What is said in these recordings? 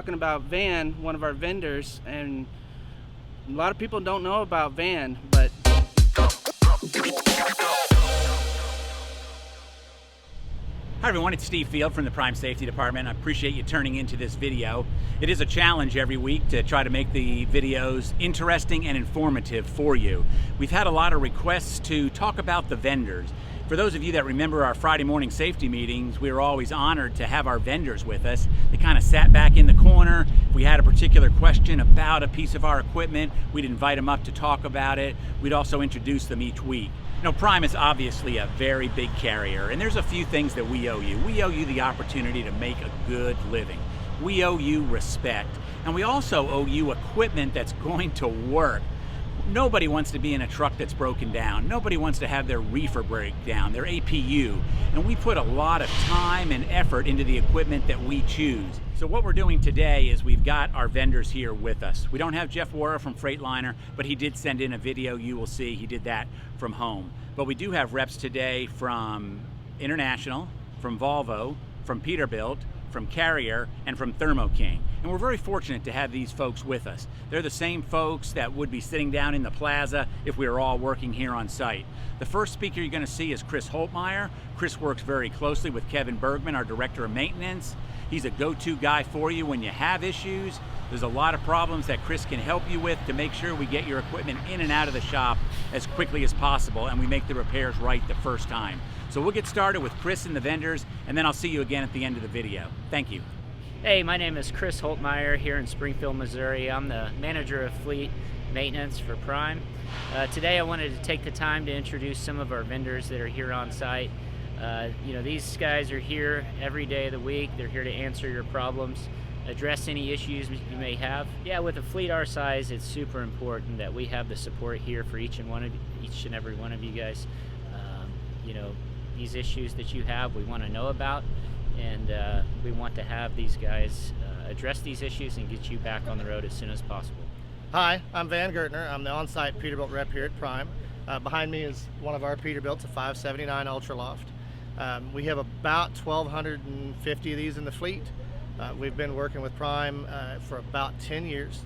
Talking about Van, one of our vendors, and a lot of people don't know about Van, but Hi everyone, it's Steve Field from the Prime Safety Department. I appreciate you turning into this video. It is a challenge every week to try to make the videos interesting and informative for you. We've had a lot of requests to talk about the vendors. For those of you that remember our Friday morning safety meetings, we were always honored to have our vendors with us. They kind of sat back in the corner. If we had a particular question about a piece of our equipment, we'd invite them up to talk about it. We'd also introduce them each week. You know, Prime is obviously a very big carrier, and there's a few things that we owe you. We owe you the opportunity to make a good living. We owe you respect, and we also owe you equipment that's going to work. Nobody wants to be in a truck that's broken down. Nobody wants to have their reefer break down, their APU. And we put a lot of time and effort into the equipment that we choose. So what we're doing today is we've got our vendors here with us. We don't have Jeff Wara from Freightliner, but he did send in a video you will see. He did that from home. But we do have reps today from International, from Volvo, from Peterbilt, from Carrier, and from Thermo King. And we're very fortunate to have these folks with us. They're the same folks that would be sitting down in the plaza if we were all working here on site. The first speaker you're going to see is Chris Holtmeyer. Chris works very closely with Kevin Bergman, our Director of Maintenance. He's a go-to guy for you when you have issues. There's a lot of problems that Chris can help you with to make sure we get your equipment in and out of the shop as quickly as possible, and we make the repairs right the first time. So we'll get started with Chris and the vendors, and then I'll see you again at the end of the video. Thank you. Hey, my name is Chris Holtmeyer here in Springfield, Missouri. I'm the manager of fleet maintenance for Prime. Today I wanted to take the time to introduce some of our vendors that are here on site. These guys are here every day of the week. They're here to answer your problems, address any issues you may have. Yeah, with a fleet our size, it's super important that we have the support here for each and every one of you guys. These issues that you have, we want to know about, and we want to have these guys address these issues and get you back on the road as soon as possible. Hi, I'm Van Gertner. I'm the on-site Peterbilt rep here at Prime. Behind me is one of our Peterbilts, a 579 Ultra Loft. We have about 1,250 of these in the fleet. We've been working with Prime for about 10 years.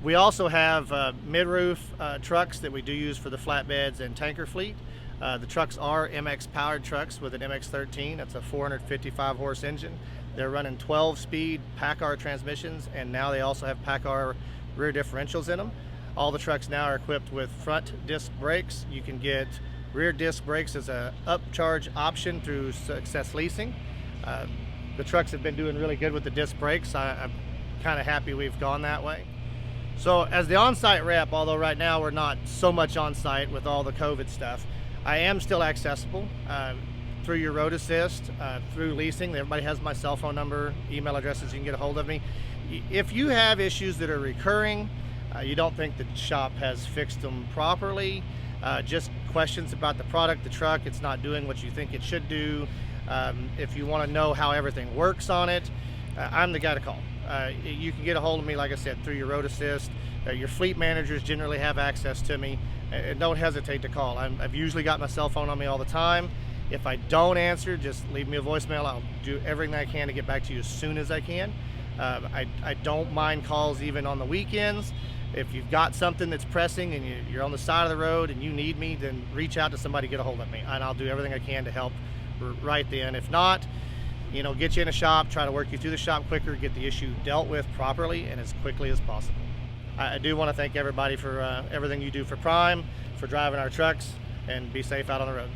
We also have mid-roof trucks that we do use for the flatbeds and tanker fleet. The trucks are MX powered trucks with an MX-13. That's a 455 horse engine. They're running 12-speed PACCAR transmissions, and now they also have PACCAR rear differentials in them. All the trucks now are equipped with front disc brakes. You can get rear disc brakes as a upcharge option through Success Leasing. The trucks have been doing really good with the disc brakes. I'm kind of happy we've gone that way. So as the on-site rep, although right now we're not so much on-site with all the COVID stuff, I am still accessible through your road assist, through leasing. Everybody has my cell phone number, email addresses, you can get a hold of me. If you have issues that are recurring, you don't think the shop has fixed them properly, just questions about the product, the truck, it's not doing what you think it should do. If you want to know how everything works on it, I'm the guy to call. You can get a hold of me, like I said, through your road assist. Your fleet managers generally have access to me. Don't hesitate to call. I've usually got my cell phone on me all the time. If I don't answer, just leave me a voicemail. I'll do everything I can to get back to you as soon as I can. I don't mind calls even on the weekends. If you've got something that's pressing and you're on the side of the road and you need me, then reach out to somebody, get a hold of me, and I'll do everything I can to help right then. If not, get you in a shop, try to work you through the shop quicker, get the issue dealt with properly and as quickly as possible. I do want to thank everybody for everything you do for Prime, for driving our trucks, and be safe out on the road.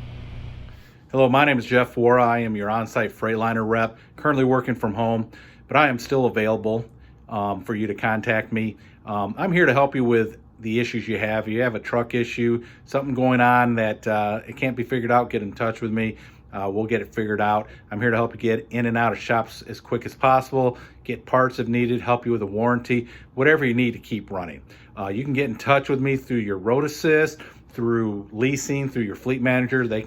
Hello, my name is Jeff Wara. I am your on-site Freightliner rep, currently working from home, but I am still available for you to contact me. I'm here to help you with the issues you have. If you have a truck issue, something going on that it can't be figured out, get in touch with me. We'll get it figured out. I'm here to help you get in and out of shops as quick as possible, get parts if needed, help you with a warranty, whatever you need to keep running. You can get in touch with me through your road assist, through leasing, through your fleet manager. They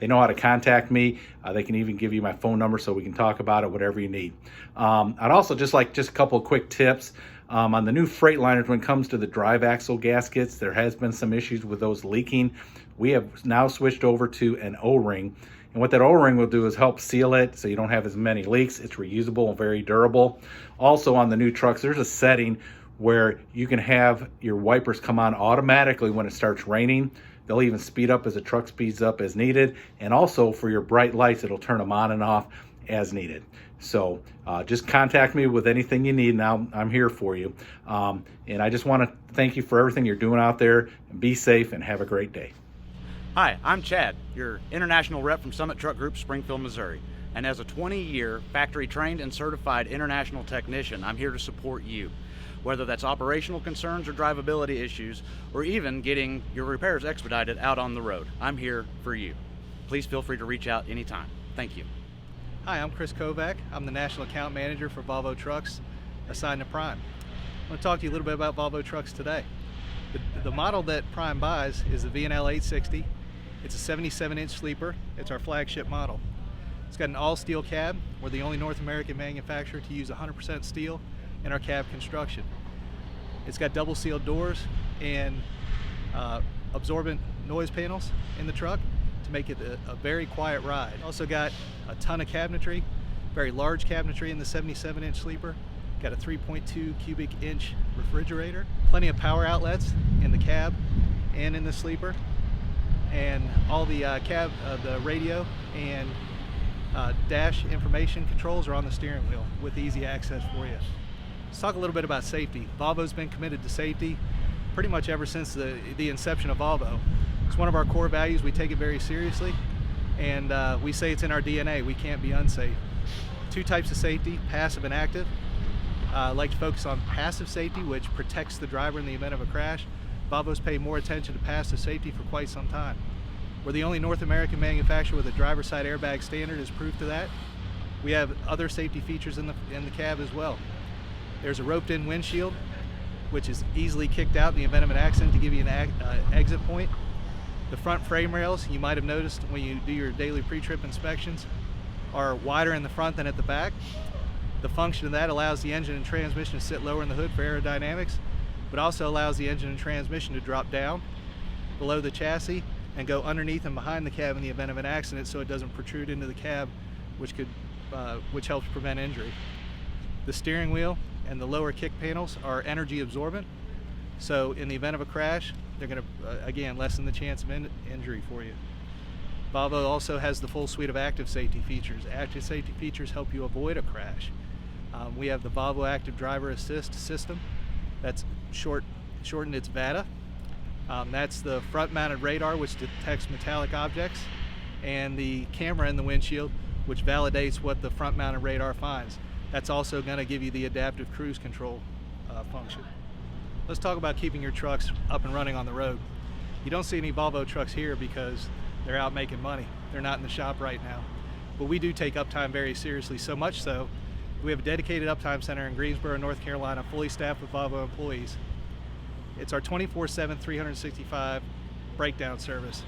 know how to contact me. They can even give you my phone number so we can talk about it, whatever you need. I'd also just a couple of quick tips. On the new Freightliners, when it comes to the drive axle gaskets, there has been some issues with those leaking. We have now switched over to an O-ring, And what that O-ring will do is help seal it so you don't have as many leaks. It's reusable and very durable. Also on the new trucks, there's a setting where you can have your wipers come on automatically when it starts raining. They'll even speed up as the truck speeds up as needed. And also for your bright lights, it'll turn them on and off as needed. So just contact me with anything you need. Now I'm here for you. And I just want to thank you for everything you're doing out there. Be safe and have a great day. Hi, I'm Chad, your international rep from Summit Truck Group, Springfield, Missouri. And as a 20-year factory trained and certified international technician, I'm here to support you. Whether that's operational concerns or drivability issues, or even getting your repairs expedited out on the road, I'm here for you. Please feel free to reach out anytime. Thank you. Hi, I'm Chris Kovac. I'm the National Account Manager for Volvo Trucks assigned to Prime. I want to talk to you a little bit about Volvo Trucks today. The model that Prime buys is the V&L 860. It's a 77-inch sleeper. It's our flagship model. It's got an all-steel cab. We're the only North American manufacturer to use 100% steel in our cab construction. It's got double sealed doors and absorbent noise panels in the truck to make it a very quiet ride. Also got a ton of cabinetry, very large cabinetry in the 77-inch sleeper. Got a 3.2 cubic inch refrigerator, plenty of power outlets in the cab and in the sleeper, and all the the radio and dash information controls are on the steering wheel with easy access for you. Let's talk a little bit about safety. Volvo's been committed to safety pretty much ever since the inception of Volvo. It's one of our core values. We take it very seriously, and we say it's in our DNA. We can't be unsafe. Two types of safety, passive and active. I like to focus on passive safety, which protects the driver in the event of a crash. Volvo's paid more attention to passive safety for quite some time. We're the only North American manufacturer with a driver's side airbag standard as proof to that. We have other safety features in the cab as well. There's a roped in windshield, which is easily kicked out in the event of an accident to give you an exit point. The front frame rails, you might have noticed when you do your daily pre-trip inspections, are wider in the front than at the back. The function of that allows the engine and transmission to sit lower in the hood for aerodynamics, but also allows the engine and transmission to drop down below the chassis and go underneath and behind the cab in the event of an accident so it doesn't protrude into the cab, which helps prevent injury. The steering wheel and the lower kick panels are energy absorbent, so in the event of a crash, they're going to, again, lessen the chance of injury for you. Volvo also has the full suite of active safety features. Active safety features help you avoid a crash. We have the Volvo Active Driver Assist system. That's shortened, it's VADA. That's the front-mounted radar, which detects metallic objects, and the camera in the windshield, which validates what the front-mounted radar finds. That's also going to give you the adaptive cruise control function. Let's talk about keeping your trucks up and running on the road. You don't see any Volvo trucks here because they're out making money. They're not in the shop right now. But we do take uptime very seriously, so much so we have a dedicated uptime center in Greensboro, North Carolina, fully staffed with Volvo employees. It's our 24/7, 365 breakdown service.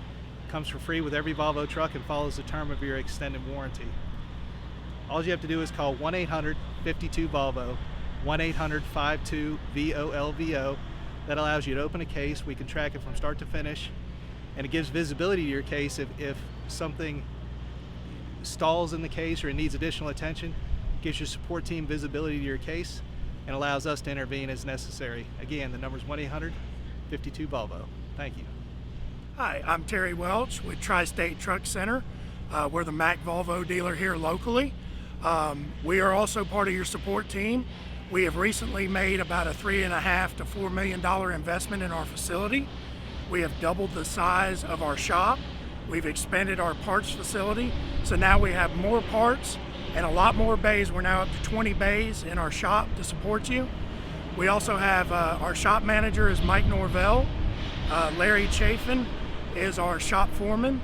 It comes for free with every Volvo truck and follows the term of your extended warranty. All you have to do is call 1-800-52-VOLVO, 1-800-52-VOLVO. That allows you to open a case. We can track it from start to finish, and it gives visibility to your case if something stalls in the case or it needs additional attention. It gives your support team visibility to your case and allows us to intervene as necessary. Again, the number is 1-800-52-VOLVO. Thank you. Hi, I'm Terry Welch with Tri-State Truck Center. We're the Mack Volvo dealer here locally. We are also part of your support team. We have recently made about a $3.5 to $4 million investment in our facility. We have doubled the size of our shop. We've expanded our parts facility, so now we have more parts and a lot more bays. We're now up to 20 bays in our shop to support you. We also have our shop manager is Mike Norvell. Larry Chafin is our shop foreman,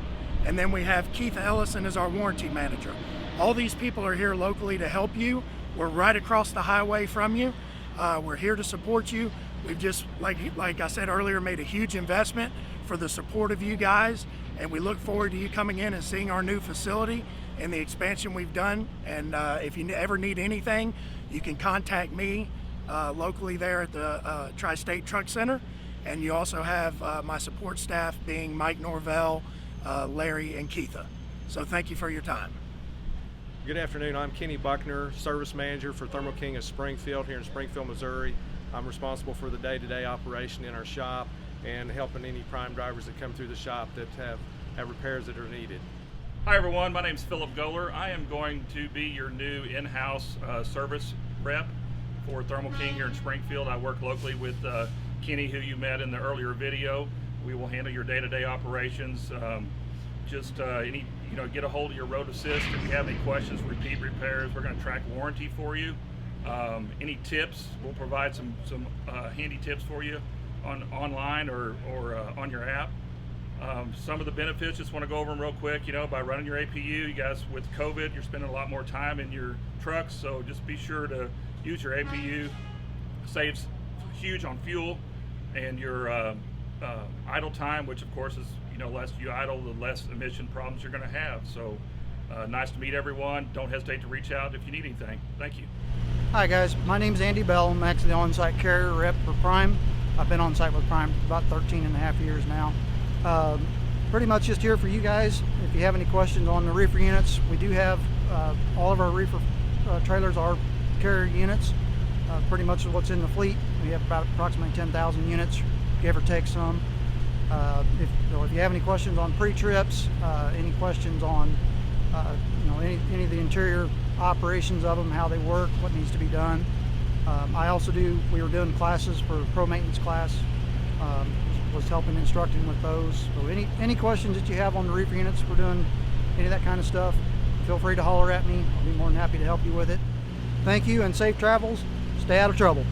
and then we have Keith Ellison as our warranty manager. All these people are here locally to help you. We're right across the highway from you. We're here to support you. We've just, like I said earlier, made a huge investment for the support of you guys, and we look forward to you coming in and seeing our new facility and the expansion we've done. And if you ever need anything, you can contact me locally there at the Tri-State Truck Center. And you also have my support staff being Mike Norvell, Larry, and Keitha. So thank you for your time. Good afternoon. I'm Kenny Buckner, Service Manager for Thermo King of Springfield here in Springfield, Missouri. I'm responsible for the day-to-day operation in our shop and helping any prime drivers that come through the shop that have repairs that are needed. Hi everyone, my name is Philip Goler. I am going to be your new in-house service rep for Thermo King here in Springfield. I work locally with Kenny, who you met in the earlier video. We will handle your day-to-day operations. Get a hold of your road assist. If you have any questions, repeat repairs, we're going to track warranty for you. Any tips, we'll provide some handy tips for you online or on your app. Some of the benefits, just want to go over them real quick. By running your APU, you guys with COVID, you're spending a lot more time in your trucks, so just be sure to use your APU. Saves huge on fuel and your idle time, which of course is less you idle, the less emission problems you're going to have. So nice to meet everyone. Don't hesitate to reach out if you need anything. Thank you. Hi guys, my name's Andy Bell. I'm actually the on-site carrier rep for Prime. I've been on site with Prime for about 13 and a half years now. Pretty much just here for you guys. If you have any questions on the reefer units, we do have all of our reefer trailers are carrier units. Pretty much what's in the fleet. We have about approximately 10,000 units, give or take some. If you have any questions on pre-trips, any questions on any of the interior operations of them, how they work, what needs to be done. We were doing classes for pro maintenance class, was helping instructing with those. So any questions that you have on the reefer units, we're doing any of that kind of stuff, feel free to holler at me. I'll be more than happy to help you with it. Thank you and safe travels. Stay out of trouble.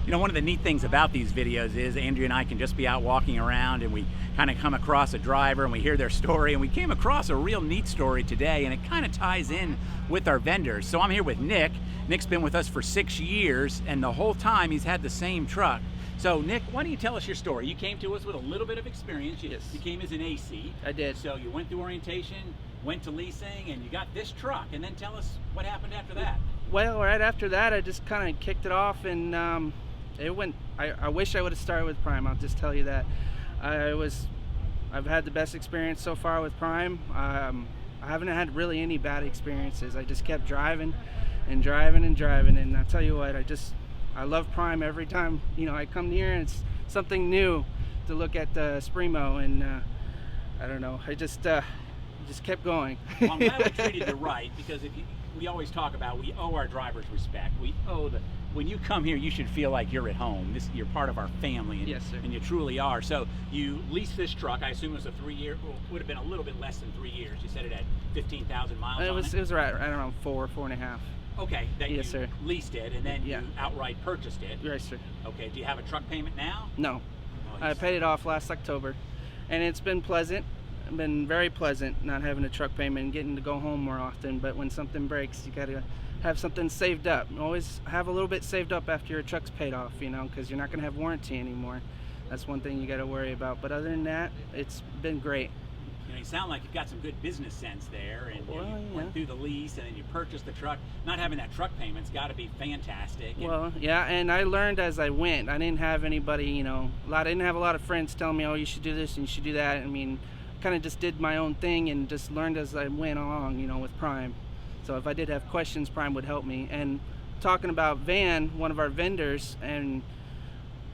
One of the neat things about these videos is Andrea and I can just be out walking around and we kind of come across a driver and we hear their story, and we came across a real neat story today, and it kind of ties in with our vendors. So I'm here with Nick. Nick's been with us for 6 years, and the whole time he's had the same truck. So Nick, why don't you tell us your story? You came to us with a little bit of experience. You came as an AC. I did. So you went through orientation, went to leasing, and you got this truck. And then tell us what happened after that. Well, right after that, I just kind of kicked it off, and it went. I wish I would have started with Prime. I'll just tell you that. I've had the best experience so far with Prime. I haven't had really any bad experiences. I just kept driving and driving and driving, and I tell you what, I love Prime every time I come here, and it's something new to look at Spremo, and I don't know, I just kept going. Well, I'm glad we treated you right, because we always talk about we owe our drivers respect. When you come here, you should feel like you're at home. You're part of our family, and, yes, sir. And you truly are. So you leased this truck. I assume it was a 3-year. Well, it would have been a little bit less than 3 years. You said it had 15,000 miles. It was right around 4.5. Okay, then yes, you sir. leased it, and then you outright purchased it. Right, sir. Okay, do you have a truck payment now? No, I paid it off last October, and it's been pleasant. Been very pleasant not having a truck payment and getting to go home more often. But when something breaks, you gotta have something saved up. Always have a little bit saved up after your truck's paid off, because you're not gonna have warranty anymore. That's one thing you gotta worry about. But other than that, it's been great. You sound like you've got some good business sense there, and you went through the lease, and then you purchased the truck. Not having that truck payment's got to be fantastic. Well, yeah, and I learned as I went. I didn't have anybody, I didn't have a lot of friends telling me, oh, you should do this and you should do that. I mean, kind of just did my own thing and just learned as I went along, with Prime. So if I did have questions, Prime would help me. And talking about Van, one of our vendors, and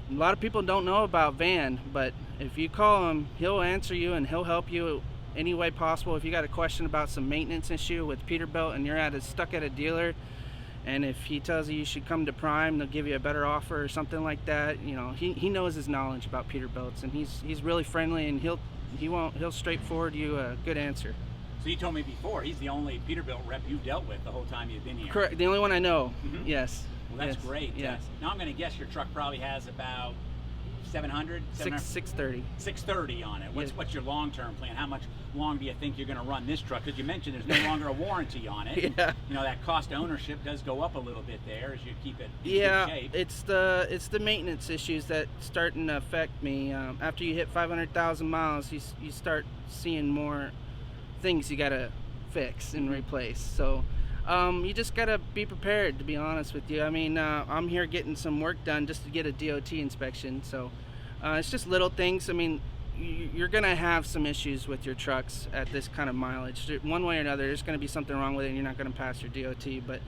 a lot of people don't know about Van, but if you call him, he'll answer you and he'll help you any way possible. If you got a question about some maintenance issue with Peterbilt and you're stuck at a dealer, and if he tells you should come to Prime, they'll give you a better offer or something like that. He knows his knowledge about Peterbilts, and he's really friendly, and he'll straightforward you a good answer. So you told me before he's the only Peterbilt rep you've dealt with the whole time you've been here. Correct, the only one I know. Mm-hmm. Yes. Well, that's great. Yes. Now I'm going to guess your truck probably has about 630 on it. What's your long-term plan? How much long do you think you're going to run this truck? Because you mentioned there's no longer a warranty on it. Yeah. That cost of ownership does go up a little bit there as you keep it in good shape. It's the maintenance issues that starting to affect me. After you hit 500,000 miles, you start seeing more things you got to fix and replace. So you just got to be prepared, to be honest with you. I mean, I'm here getting some work done just to get a DOT inspection. So it's just little things. I mean, you're gonna have some issues with your trucks at this kind of mileage. One way or another, there's gonna be something wrong with it, and you're not gonna pass your DOT. But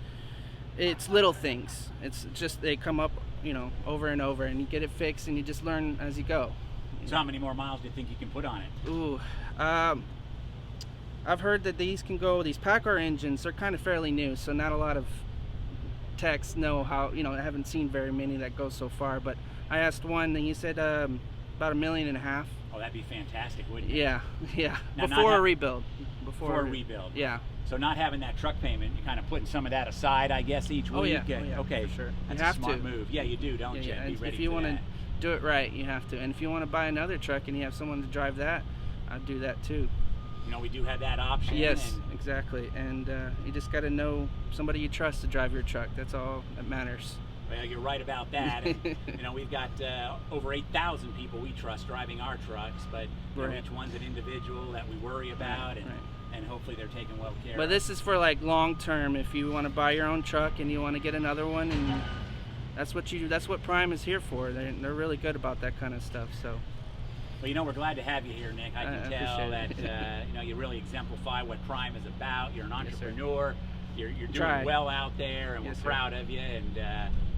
it's little things. It's just they come up, over and over, and you get it fixed, and you just learn as you go. So how many more miles do you think you can put on it? Ooh, I've heard that these PACCAR engines are kind of fairly new, so not a lot of techs know how. I haven't seen very many that go so far. But I asked one, and he said about 1.5 million. Oh, that'd be fantastic, wouldn't it? Yeah. Now, Before a rebuild. Before a rebuild. Yeah. So not having that truck payment, you're kind of putting some of that aside, I guess, each week. Oh yeah. Okay, for sure. That's you have a smart to. move. Yeah, you do, don't you? Yeah. Be ready If you for want to that. do it right, you have to. And if you want to buy another truck and you have someone to drive that, I'd do that too. We do have that option. Yes, exactly. And you just got to know somebody you trust to drive your truck. That's all that matters. Well, you're right about that. And, we've got over 8,000 people we trust driving our trucks, but Right. each one's an individual that we worry about, and hopefully they're taken well care of. But this is for like long term. If you want to buy your own truck and you want to get another one, and that's what Prime is here for. They're really good about that kind of stuff. So. Well, we're glad to have you here, Nick. I can tell that you really exemplify what Prime is about. You're an entrepreneur. You're doing well out there, and we're proud of you. And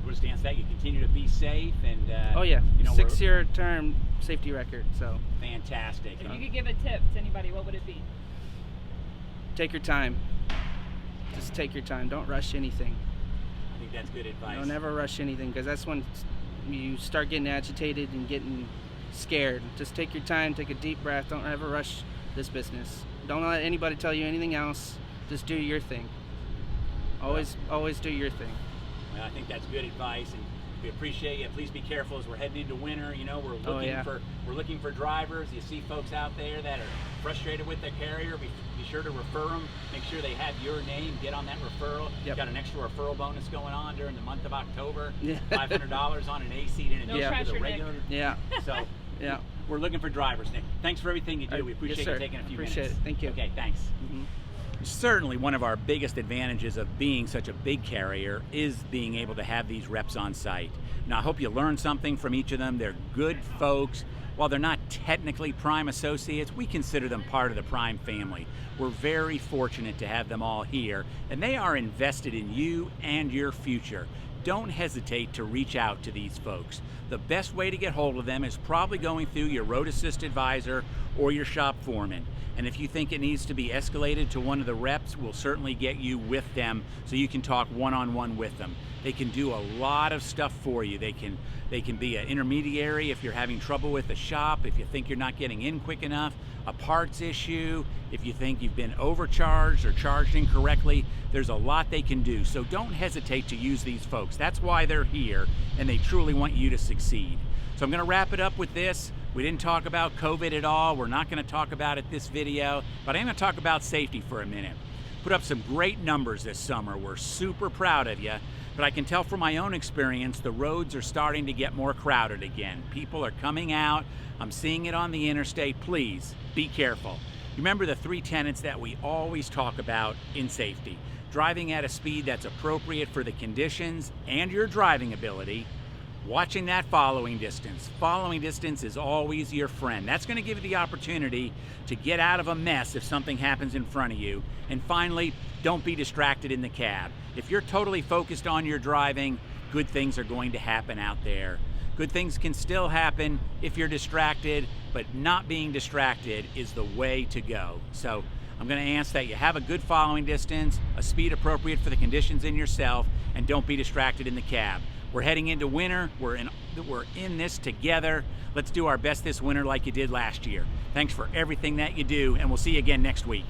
we're just that you continue to be safe. And 6-year term safety record. So fantastic. If you could give a tip to anybody, what would it be? Take your time. Just take your time. Don't rush anything. I think that's good advice. Don't ever rush anything, because that's when you start getting agitated and getting scared. Just take your time, take a deep breath. Don't ever rush this business. Don't let anybody tell you anything else. Just do your thing. Always do your thing. Well, I think that's good advice, and we appreciate you. Please be careful as we're heading into winter. We're looking for drivers. You see folks out there that are frustrated with their carrier. Be sure to refer them. Make sure they have your name. Get on that referral. Yep. Got an extra referral bonus going on during the month of October. Yeah. $500 on an A seat in addition to the regular. Yeah. So we're looking for drivers, Nick. Thanks for everything you do. We appreciate you taking a few minutes. Appreciate it. Thank you. Okay, thanks. Mm-hmm. Certainly one of our biggest advantages of being such a big carrier is being able to have these reps on site. Now, I hope you learned something from each of them. They're good folks. While they're not technically Prime associates, we consider them part of the Prime family. We're very fortunate to have them all here, and they are invested in you and your future. Don't hesitate to reach out to these folks. The best way to get hold of them is probably going through your road assist advisor or your shop foreman. And if you think it needs to be escalated to one of the reps, we'll certainly get you with them so you can talk one-on-one with them. They can do a lot of stuff for you. They can be an intermediary if you're having trouble with the shop, if you think you're not getting in quick enough, a parts issue, if you think you've been overcharged or charged incorrectly. There's a lot they can do, so don't hesitate to use these folks. That's why they're here, and they truly want you to succeed. So I'm going to wrap it up with this. We didn't talk about COVID at all. We're not going to talk about it this video, but I'm going to talk about safety for a minute. Put up some great numbers this summer. We're super proud of you, but I can tell from my own experience, the roads are starting to get more crowded again. People are coming out. I'm seeing it on the interstate. Please be careful. Remember the 3 tenets that we always talk about in safety. Driving at a speed that's appropriate for the conditions and your driving ability. Watching that following distance. Following distance is always your friend. That's going to give you the opportunity to get out of a mess if something happens in front of you. And finally, don't be distracted in the cab. If you're totally focused on your driving, good things are going to happen out there. Good things can still happen if you're distracted, but not being distracted is the way to go. So I'm going to ask that you have a good following distance, a speed appropriate for the conditions in yourself, and don't be distracted in the cab. We're heading into winter. We're in this together. Let's do our best this winter like you did last year. Thanks for everything that you do, and we'll see you again next week.